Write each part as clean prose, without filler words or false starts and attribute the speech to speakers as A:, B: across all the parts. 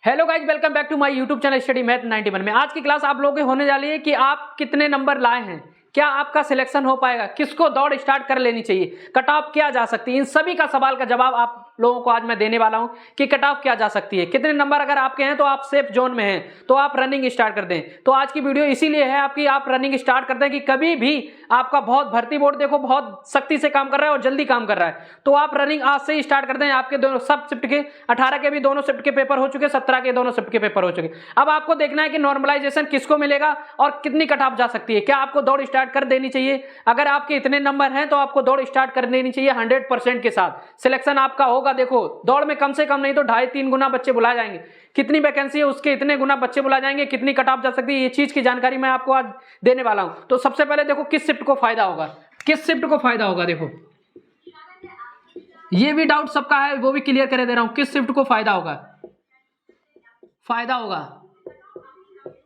A: Hello guys, welcome back to my YouTube channel study math 91 में। आज की class आप लोगों की होने जा रही है कि आप कितने नंबर लाए हैं, क्या आपका सिलेक्शन हो पाएगा, किसको दौड़ स्टार्ट कर लेनी चाहिए, कट ऑफ क्या जा सकती है। इन सभी का सवाल का जवाब आप लोगों को आज मैं देने वाला हूं कि कट ऑफ क्या जा सकती है, कितने नंबर अगर आपके हैं तो आप सेफ जोन में हैं तो आप रनिंग स्टार्ट कर दें। तो आज की वीडियो इसीलिए है आपकी, आप रनिंग स्टार्ट करते हैं कि कभी भी आपका बहुत भर्ती बोर्ड देखो बहुत सख्ती से काम कर रहा है और जल्दी काम कर रहा है, तो आप रनिंग आज से ही स्टार्ट कर दें। आपके दोनों सब शिफ्ट के 18 के भी दोनों शिफ्ट के पेपर हो चुके, 17 के दोनों शिफ्ट के पेपर हो चुके। अब आपको देखना है कि नॉर्मलाइजेशन किसको मिलेगा और कितनी कट ऑफ जा सकती है। क्या आपको दौड़ स्टार्ट कर देनी चाहिए? अगर आपके इतने नंबर हैं तो आपको दौड़ स्टार्ट कर देनी चाहिए 100% के साथ। सिलेक्शन आपका होगा। देखो दौड़ में कम से कम नहीं तो 2.5-3 गुना बच्चे बुलाए जाएंगे। कितनी वैकेंसी है उसके इतने गुना बच्चे बुलाए जाएंगे, कितनी कट ऑफ जा सकती है, ये चीज की जानकारी मैं आपको आज देने वाला हूं। तो सबसे पहले देखो किस शिफ्ट को फायदा होगा, किस शिफ्ट को फायदा होगा। देखो ये भी डाउट सबका है, वो भी क्लियर कर दे रहा हूं। किस शिफ्ट को फायदा होगा, फायदा होगा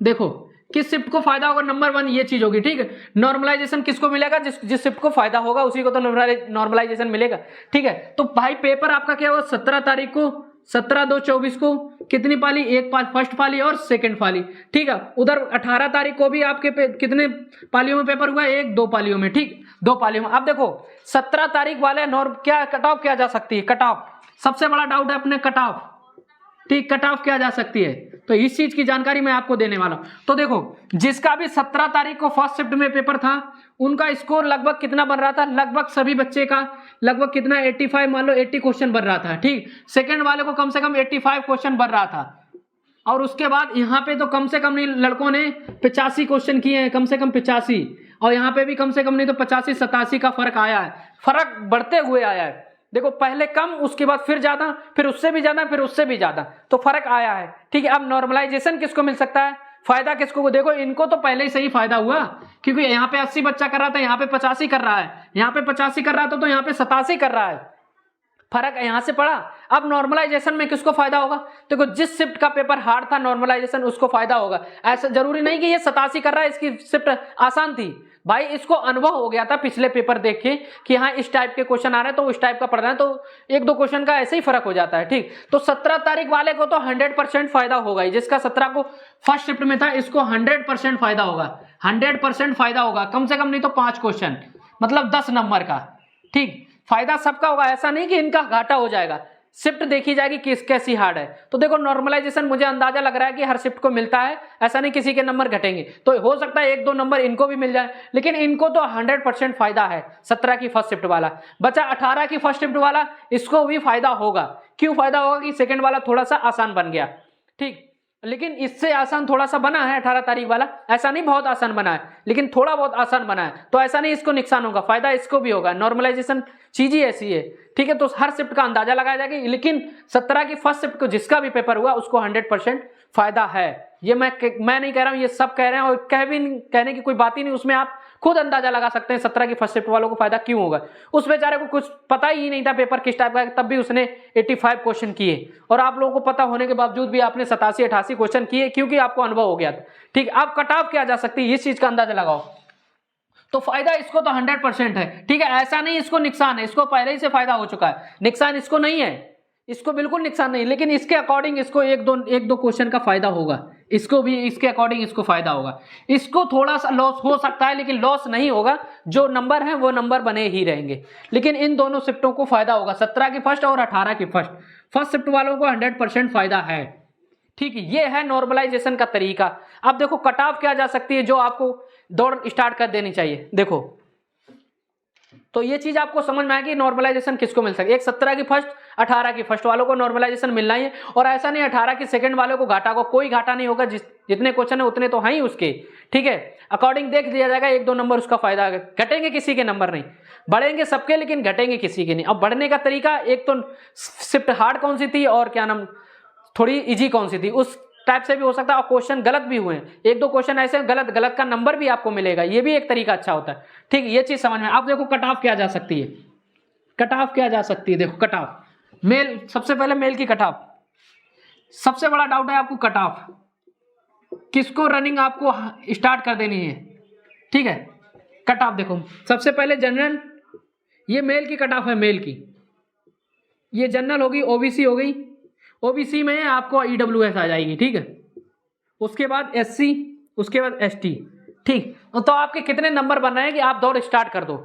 A: देखो किस शिफ्ट को फायदा होगा। नंबर 1 ये चीज होगी, ठीक है। नॉर्मलाइजेशन किसको मिलेगा? जिस शिफ्ट को फायदा होगा उसी को तो नॉर्मलाइजेशन मिलेगा, ठीक है। तो भाई पेपर आपका क्या होगा 17 तारीख को, 17/2/24 को कितनी पाली? एक पाली, फर्स्ट पाली और सेकंड पाली, ठीक है। उधर 18 तारीख को भी आपके कितने पालियों में पेपर हुआ? 1-2 पालियों में, ठीक, 2 पालियों में। अब देखो 17 तारीख वाले क्या कट ऑफ क्या जा सकती है? कट ऑफ सबसे बड़ा डाउट है अपने, कट ऑफ, ठीक, कट ऑफ क्या जा सकती है, तो इस चीज की जानकारी मैं आपको देने वाला हूं। तो देखो जिसका भी 17 तारीख को फर्स्ट शिफ्ट में पेपर था उनका स्कोर लगभग कितना बन रहा था? लगभग सभी बच्चे का लगभग कितना 85, मान लो 80 क्वेश्चन बन रहा था, ठीक। सेकंड वाले को कम से कम 85 क्वेश्चन बन रहा था। और उसके बाद यहाँ पे तो कम से कम नहीं, लड़कों ने 85 क्वेश्चन किए हैं, कम से कम 85, और यहाँ पे भी कम से कम नहीं तो 85-87 का फर्क आया है। फर्क बढ़ते हुए आया है। देखो पहले कम, उसके बाद फिर ज्यादा, फिर उससे भी ज्यादा, फिर उससे भी ज्यादा, तो फर्क आया है, ठीक है। अब नॉर्मलाइजेशन किसको मिल सकता है? फायदा किसको? देखो इनको तो पहले ही सही फायदा हुआ, क्योंकि यहाँ पे 80 बच्चा कर रहा था, यहाँ पे 85 कर रहा है, यहाँ पे 85 कर रहा था तो यहाँ पे 87 कर रहा है, फर्क यहां से पड़ा। अब नॉर्मलाइजेशन में किसको फायदा होगा? देखो जिस शिफ्ट का पेपर हार्ड था नॉर्मलाइजेशन उसको फायदा होगा। ऐसा जरूरी नहीं कि ये 87 कर रहा है इसकी शिफ्ट आसान थी, भाई इसको अनुभव हो गया था पिछले पेपर देख के कि हाँ इस टाइप के क्वेश्चन आ रहे हैं तो उस टाइप का पढ़ना है, तो 1-2 क्वेश्चन का ऐसे ही फर्क हो जाता है, ठीक। तो 17 तारीख वाले को तो 100% फायदा होगा ही। जिसका 17 को फर्स्ट शिफ्ट में था इसको 100% फायदा होगा, 100% फायदा होगा। कम से कम नहीं तो 5 क्वेश्चन, मतलब 10 नंबर का, ठीक। फायदा सबका होगा, ऐसा नहीं कि इनका घाटा हो जाएगा। शिफ्ट देखी जाएगी किस कैसी हार्ड है। तो देखो नॉर्मलाइजेशन मुझे अंदाजा लग रहा है कि हर शिफ्ट को मिलता है, ऐसा नहीं किसी के नंबर घटेंगे, तो हो सकता है 1-2 नंबर इनको भी मिल जाए, लेकिन इनको तो 100% फायदा है। 17 की फर्स्ट शिफ्ट वाला बचा, 18 की फर्स्ट शिफ्ट वाला, इसको भी फायदा होगा। क्यों फायदा होगा? कि सेकंड वाला थोड़ा सा आसान बन गया, ठीक, लेकिन इससे आसान थोड़ा सा बना है 18 तारीख वाला, ऐसा नहीं बहुत आसान बना है, लेकिन थोड़ा बहुत आसान बना है, तो ऐसा नहीं इसको नुकसान होगा, फायदा इसको भी होगा। नॉर्मलाइजेशन चीज ही ऐसी है, ठीक है। तो हर शिफ्ट का अंदाजा लगाया जाएगा, लेकिन 17 की फर्स्ट शिफ्ट को जिसका भी पेपर हुआ उसको 100% फायदा है। ये मैं नहीं कह रहा हूं, ये सब कह रहे हैं, और कहने की कोई बात ही नहीं, उसमें आप खुद अंदाजा लगा सकते हैं 17 की फर्स्ट शिफ्ट वालों को फायदा क्यों होगा। उस बेचारे को कुछ पता ही नहीं था पेपर किस टाइप का है, तब भी उसने 85 क्वेश्चन किए, और आप लोगों को पता होने के बावजूद भी आपने 87-88 क्वेश्चन किए, क्योंकि आपको अनुभव हो गया था, ठीक। अब कट ऑफ क्या जा सकती है इस चीज का अंदाजा लगाओ। तो फायदा इसको तो 100% है, ठीक है। ऐसा नहीं इसको नुकसान है, इसको पहले ही से फायदा हो चुका है, नुकसान इसको नहीं है, इसको बिल्कुल नुकसान नहीं, लेकिन इसके अकॉर्डिंग इसको 1-2 क्वेश्चन का फायदा होगा, इसको भी इसके अकॉर्डिंग इसको फायदा होगा। इसको थोड़ा सा लॉस हो सकता है, लेकिन लॉस नहीं होगा, जो नंबर है वो नंबर बने ही रहेंगे। लेकिन इन दोनों शिफ्टों को फायदा होगा, 17 की फर्स्ट और 18 की फर्स्ट शिफ्ट वालों को 100% फायदा है, ठीक है। ये है नॉर्मलाइजेशन का तरीका। अब देखो कट ऑफ क्या जा सकती है जो आपको दौड़ स्टार्ट कर देनी चाहिए। देखो तो ये चीज आपको समझ में आएगी नॉर्मलाइजेशन किसको मिल सकती है। एक 17 की फर्स्ट, 18 की फर्स्ट वालों को नॉर्मलाइजेशन मिलना ही है, और ऐसा नहीं 18 की सेकंड वालों को घाटा, को कोई घाटा नहीं होगा, जितने क्वेश्चन है उतने तो हैं ही उसके, ठीक है। अकॉर्डिंग देख लिया जाएगा, 1-2 नंबर उसका फायदा है, घटेंगे किसी के नंबर नहीं, बढ़ेंगे सबके लेकिन घटेंगे किसी के नहीं। अब बढ़ने का तरीका, एक तो शिफ्ट हार्ड कौन सी थी और क्या नाम थोड़ी इजी कौन सी थी, उस टाइप से भी हो सकता है, और क्वेश्चन गलत भी हुए हैं, 1-2 क्वेश्चन ऐसे गलत का नंबर भी आपको मिलेगा, ये भी एक तरीका अच्छा होता है, ठीक। ये चीज समझ में। अब देखो कट ऑफ क्या जा सकती है, कट ऑफ क्या जा सकती है। देखो कट ऑफ मेल, सबसे पहले मेल की कट ऑफ, सबसे बड़ा डाउट है आपको कट ऑफ किसको रनिंग आपको स्टार्ट कर देनी है, ठीक है। कट ऑफ देखो सबसे पहले जनरल, ये मेल की कट ऑफ है, मेल की, ये जनरल होगी, ओबीसी हो गई, ओबीसी में आपको ईडब्ल्यूएस आ जाएगी, ठीक है। उसके बाद एससी, उसके बाद एसटी, ठीक। तो आपके कितने नंबर बन रहे हैं कि आप दौड़ स्टार्ट कर दो।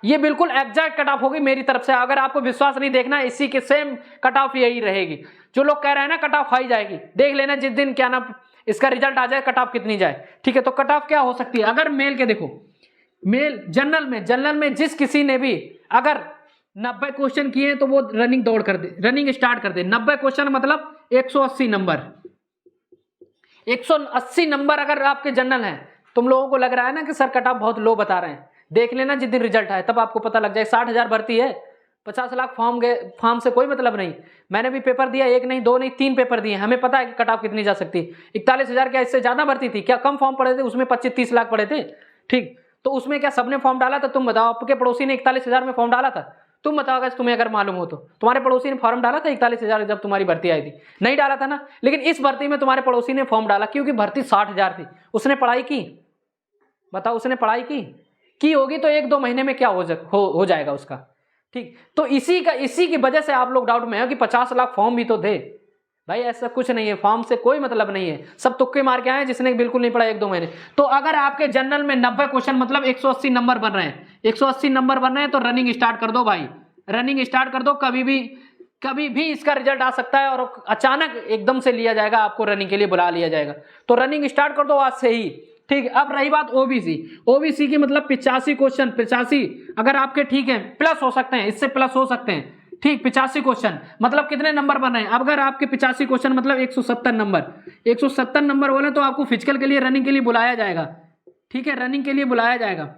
A: ये बिल्कुल एग्जैक्ट कट ऑफ होगी मेरी तरफ से। अगर आपको विश्वास नहीं देखना, इसी के सेम कट ऑफ यही रहेगी। जो लोग कह रहे हैं ना कट ऑफ हाई जाएगी, देख लेना जिस दिन क्या ना इसका रिजल्ट आ जाए कट ऑफ कितनी जाए, ठीक है। तो कट ऑफ क्या हो सकती है, अगर मेल के देखो, मेल जनरल में जिस किसी ने भी अगर 90 क्वेश्चन किए तो वो रनिंग दौड़ कर दे, रनिंग स्टार्ट कर दे। 90 क्वेश्चन मतलब 180 नंबर, 180 नंबर अगर आपके जनरल हैं। तुम लोगों को लग रहा है ना कि सर कट ऑफ बहुत लो बता रहे हैं, देख लेना जिस दिन रिजल्ट आए तब आपको पता लग जाए। 60,000 भर्ती है, 50 लाख फॉर्म गए, फॉर्म से कोई मतलब नहीं। मैंने भी पेपर दिया, 1 नहीं 2 नहीं 3 पेपर दिए, हमें पता है कि कट ऑफ कितनी जा सकती है। 41,000 क्या इससे ज्यादा भर्ती थी क्या? कम फॉर्म पड़े थे उसमें, 25-30 लाख पड़े थे, ठीक। तो उसमें क्या सबने फॉर्म डाला था? तुम बताओ, आपके पड़ोसी ने 41,000 में फॉर्म डाला था? तुम बताओ अगर तुम्हें अगर मालूम हो तो। तुम्हारे पड़ोसी ने फॉर्म डाला था 41,000 जब तुम्हारी भर्ती आई थी? नहीं डाला था ना। लेकिन इस भर्ती में तुम्हारे पड़ोसी ने फॉर्म डाला क्योंकि भर्ती 60,000 थी। उसने पढ़ाई की, बताओ उसने पढ़ाई की होगी तो 1-2 महीने में क्या हो जाएगा उसका, ठीक। तो इसी की वजह से आप लोग डाउट में है कि 50 लाख फॉर्म भी तो दे। भाई ऐसा कुछ नहीं है, फॉर्म से कोई मतलब नहीं है, सब तुक्के मार के आए जिसने बिल्कुल नहीं पढ़ा 1-2 महीने। तो अगर आपके जनरल में 90 क्वेश्चन मतलब 180 नंबर बन रहे हैं, 180 नंबर बन रहे हैं तो रनिंग स्टार्ट कर दो भाई, रनिंग स्टार्ट कर दो। कभी भी इसका रिजल्ट आ सकता है और अचानक एकदम से लिया जाएगा, आपको रनिंग के लिए बुला लिया जाएगा। तो रनिंग स्टार्ट कर दो आज से ही, ठीक। अब रही बात ओबीसी की, मतलब 85 क्वेश्चन, 85 अगर आपके ठीक है प्लस हो सकते हैं, इससे प्लस हो सकते हैं, ठीक। 85 क्वेश्चन मतलब कितने नंबर बन रहे हैं? अगर आपके 85 क्वेश्चन मतलब 170 नंबर, 170 नंबर बोले तो आपको फिजिकल के लिए, रनिंग के लिए बुलाया जाएगा, ठीक है। रनिंग के लिए बुलाया जाएगा,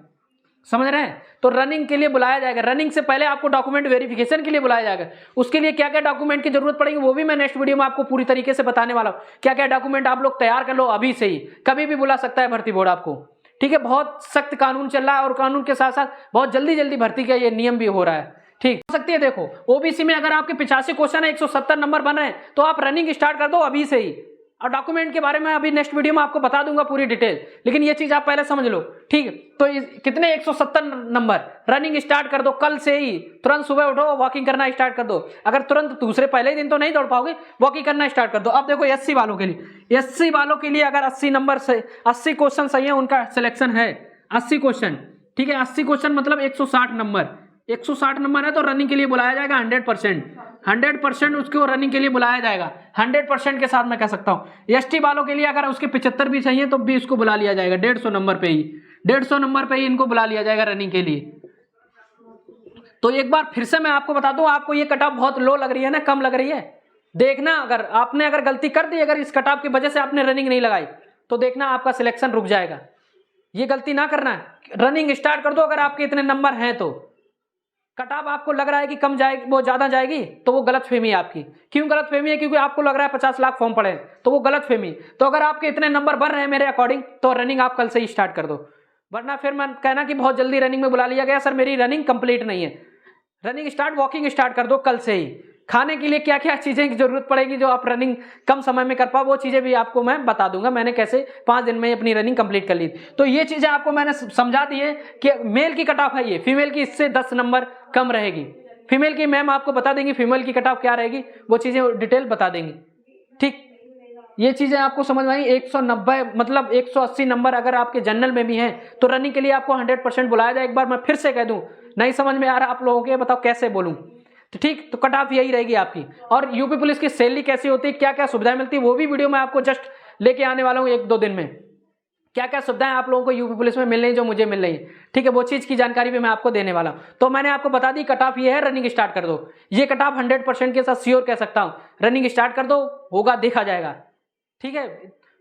A: समझ रहे हैं? तो रनिंग के लिए बुलाया जाएगा। रनिंग से पहले आपको डॉक्यूमेंट वेरिफिकेशन के लिए बुलाया जाएगा। उसके लिए क्या क्या डॉक्यूमेंट की जरूरत पड़ेगी वो भी मैं नेक्स्ट वीडियो में आपको पूरी तरीके से बताने वाला हूं। क्या क्या डॉक्यूमेंट आप लोग तैयार कर लो अभी से ही, कभी भी बुला सकता है भर्ती बोर्ड आपको, ठीक है। बहुत सख्त कानून चल रहा है और कानून के साथ साथ बहुत जल्दी भर्ती का ये नियम भी हो रहा है, ठीक। हो सकती है देखो ओबीसी में अगर आपके 85 क्वेश्चन है, 170 नंबर बन रहे हैं तो आप रनिंग स्टार्ट कर दो अभी से ही। और डॉक्यूमेंट के बारे में अभी नेक्स्ट वीडियो में आपको बता दूंगा पूरी डिटेल, लेकिन ये चीज आप पहले समझ लो, ठीक। तो कितने 170 नंबर, रनिंग स्टार्ट कर दो कल से ही, तुरंत सुबह उठो वॉकिंग करना स्टार्ट कर दो। अगर तुरंत दूसरे पहले ही दिन तो नहीं दौड़ पाओगे, वॉकिंग करना स्टार्ट कर दो। अब देखो एससी वालों के लिए अगर 80 नंबर से 80 क्वेश्चन सही है, उनका सिलेक्शन है 80 क्वेश्चन, ठीक है। 80 क्वेश्चन मतलब 160 नंबर, 160 नंबर है तो रनिंग के लिए बुलाया जाएगा 100% उसको रनिंग के लिए बुलाया जाएगा 100% के साथ। मैं कह सकता हूं एसटी वालों के लिए अगर उसके 75 भी चाहिए तो भी इसको बुला लिया जाएगा 150 नंबर पे ही, 150 नंबर पे ही इनको बुला लिया जाएगा रनिंग के लिए। तो एक बार फिर से मैं आपको बता दूं, आपको ये कट ऑफ बहुत लो लग रही है ना, कम लग रही है, देखना अगर आपने गलती कर दी, अगर इस कट ऑफ की वजह से आपने रनिंग नहीं लगाई तो देखना आपका सिलेक्शन रुक जाएगा। ये गलती ना करना है, रनिंग स्टार्ट कर दो। अगर आपके इतने नंबर हैं तो कट ऑफ आपको लग रहा है कि कम जाएगी, वो ज्यादा जाएगी, तो वो गलतफहमी है आपकी। क्यों गलतफहमी है? क्योंकि आपको लग रहा है 50 लाख फॉर्म पड़े, तो वो गलतफहमी। तो अगर आपके इतने नंबर बढ़ रहे हैं मेरे अकॉर्डिंग तो रनिंग आप कल से ही स्टार्ट कर दो, वरना फिर मैं कहना कि बहुत जल्दी रनिंग में बुला लिया गया, सर मेरी रनिंग कंप्लीट नहीं है। रनिंग स्टार्ट, वॉकिंग स्टार्ट कर दो कल से ही। खाने के लिए क्या क्या चीजें की जरूरत पड़ेगी जो आप रनिंग कम समय में कर पाओ, वो चीजें भी आपको मैं बता दूंगा। मैंने कैसे 5 दिन में अपनी रनिंग कंप्लीट कर ली। तो ये चीजें आपको मैंने समझा दी है कि मेल की कट ऑफ है ये, फीमेल की इससे 10 नंबर कम रहेगी। फीमेल की मैम आपको बता देंगी फीमेल की कट ऑफ क्या रहेगी, वो चीजें डिटेल बता देंगी, ठीक। ये चीजें आपको समझ में आई। 190 मतलब 180 नंबर अगर आपके जनरल में भी हैं तो रनिंग के लिए आपको 100% बुलाया जाए। एक बार मैं फिर से कह दूं, नहीं समझ में आ रहा आप लोगों के, बताओ कैसे बोलूं, तो ठीक। तो कट ऑफ यही रहेगी आपकी। और यूपी पुलिस की सैलरी कैसी होती है, क्या क्या सुविधाएं मिलती है, वो भी वीडियो मैं आपको जस्ट लेके आने वाला हूं 1-2 दिन में। क्या क्या सुविधाएं आप लोगों को यूपी पुलिस में मिल रही है जो मुझे मिल रही है, ठीक है। वो चीज की जानकारी भी मैं आपको देने वाला हूं। तो मैंने आपको बता दी कट ऑफ ये है, रनिंग स्टार्ट कर दो। ये कट ऑफ 100% के साथ श्योर कह सकता हूं, रनिंग स्टार्ट कर दो, होगा देखा जाएगा, ठीक है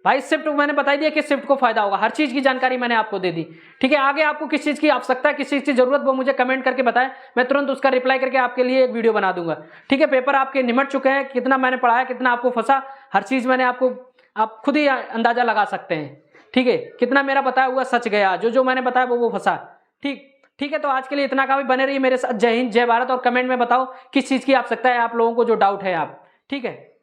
A: भाई। शिफ्ट मैंने बता दिया कि शिफ्ट को फायदा होगा, हर चीज की जानकारी मैंने आपको दे दी, ठीक है। आगे आपको किस चीज की आवश्यकता है, किस चीज की जरूरत, वो मुझे कमेंट करके बताएं, मैं तुरंत उसका रिप्लाई करके आपके लिए एक वीडियो बना दूंगा, ठीक है। पेपर आपके निमट चुके हैं, कितना मैंने पढ़ाया, कितना आपको फंसा, हर चीज मैंने आपको, आप खुद ही अंदाजा लगा सकते हैं, ठीक है। कितना मेरा बताया हुआ सच गया, जो मैंने बताया वो फंसा, ठीक है। तो आज के लिए इतना काफी, बने रहिए मेरे साथ। जय हिंद, जय भारत। और कमेंट में बताओ किस चीज की आवश्यकता है आप लोगों को, जो डाउट है आप, ठीक है।